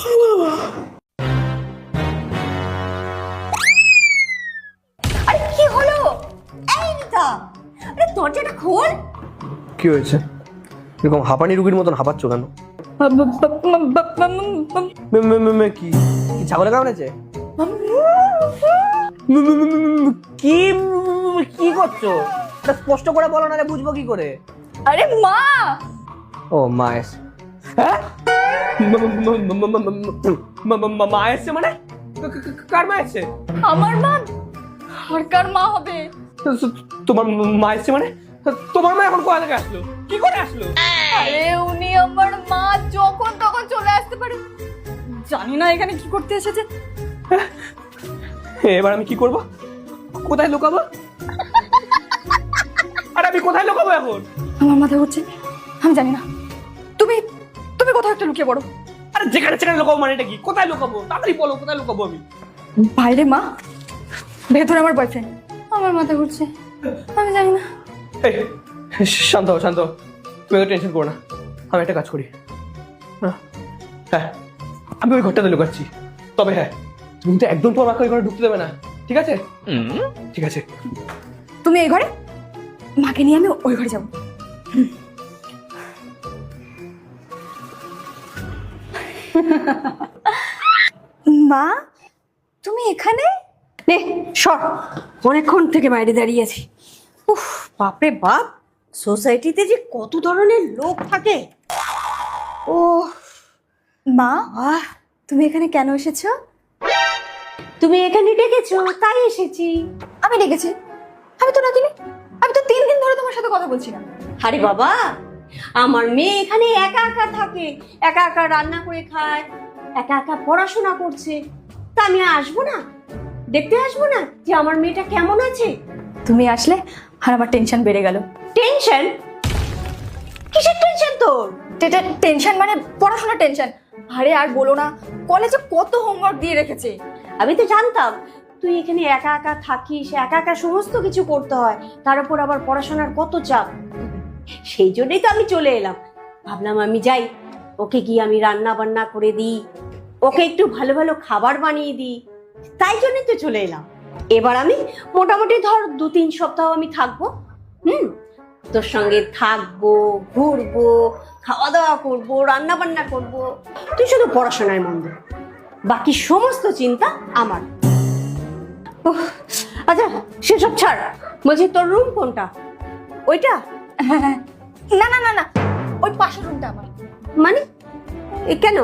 আরে কি হলো? এই রিতা, আরে দরজাটা খোল। কি হয়েছে? এরকম হাঁপানি রুগীর মতন হাঁপাচ্ছ কেন? কি কি ছাগলে কামড়েছে? কি কি করছো? এটা স্পষ্ট করে বলো না, বুঝবো কি করে? আরে মা! ও মা এসে। হ্যাঁ, মা এসছে মানে? কার মা এসছে? আমার মা। আর কার মা হবে? তোমার মা এসছে মানে? তোমার মা এখন কোথা থেকে আসলো? কি করে আসলো? আরে উনি আমার মা, যখন তখন চলে আসতে পারে। জানি না এখানে কি করতে এসেছে। এবার আমি কি করব? কোথায় লুকাবো? আরে আমি কোথায় লুকাবো এখন? আমার মাথা ঘুরছে, আমি জানি না। তুমি তুমি কোথাও একটা লুকিয়ে পড়ো। আরে যেখানে সেখানে লুকাবো মানে এটা কি? কোথায় লুকাবো? তাড়াতাড়ি বলো, কোথায় লুকাবো আমি? বাইরে মা, ভেতরে আমার বয়ফ্রেন্ড। আমার মাথা ঘুরছে, আমি জানি না। এই শান্ত হও, শান্ত হও। তুমি এত টেনশন করো না। আমি একটা কাজ করি। হ্যাঁ, আমি ওই ঘরটাতে লুকাচ্ছি। তবে হ্যাঁ, তুমি কিন্তু একদম তোমার মাকে ওই ঘরে ঢুকতে দেবে না, ঠিক আছে? ঠিক আছে। তুমি এই ঘরে, মাকে নিয়ে আমি ওই ঘরে যাবো। মা, তুমি এখানে? নে সর, অনেকক্ষণ থেকে বাইরে দাঁড়িয়েছি। উফ, বাপরে বাপ, সোসাইটিতে যে কত ধরনের লোক থাকে। ও মা, তুমি এখানে কেন এসেছো? তুমি এখানে ডেকেছো তাই এসেছি। আমি ডেকেছি? আমি তো ডাকিনি। আমি তো 3 দিন ধরে তোমার সাথে কথা বলছি না। আরে বাবা, আমার মেয়ে এখানে একা একা থাকে, একা একা রান্না করে খায়, একা একা পড়াশোনা করছে। তা আমি আসবো না? দেখতে আসবো না যে আমার মেয়েটা কেমন আছে? তুমি আসলে আর আমার টেনশন বেড়ে গেল। টেনশন? কিসের টেনশন তোর? টেনশন মানে পড়াশোনার টেনশন। আরে আর বলো না, কলেজে কত হোমওয়ার্ক দিয়ে রেখেছে। আমি তো জানতাম তুই এখানে একা একা থাকিস, একা একা সমস্ত কিছু করতে হয়, তার উপর আবার পড়াশোনার কত চাপ। সেই জন্যই তো আমি চলে এলাম। ভাবলাম আমি যাই, ওকে গিয়ে আমি রান্না বান্না করে দিই, ওকে একটু ভালো ভালো খাবার বানিয়ে দিই। তাই জন্যই তো চলে এলাম। এবার আমি মোটামুটি ধর 2-3 সপ্তাহ আমি থাকবো। তোর সঙ্গে থাকবো, ঘুরবো, খাওয়া দাওয়া করবো, রান্না বান্না করবো। তুই শুধু পড়াশোনায় মন দে, বাকি সমস্ত চিন্তা আমার। আচ্ছা সেসব ছাড়, বলছি তোর রুম কোনটা? ওইটা? না না না না, ওই পাশের রুমটা আমার। মানে কেন?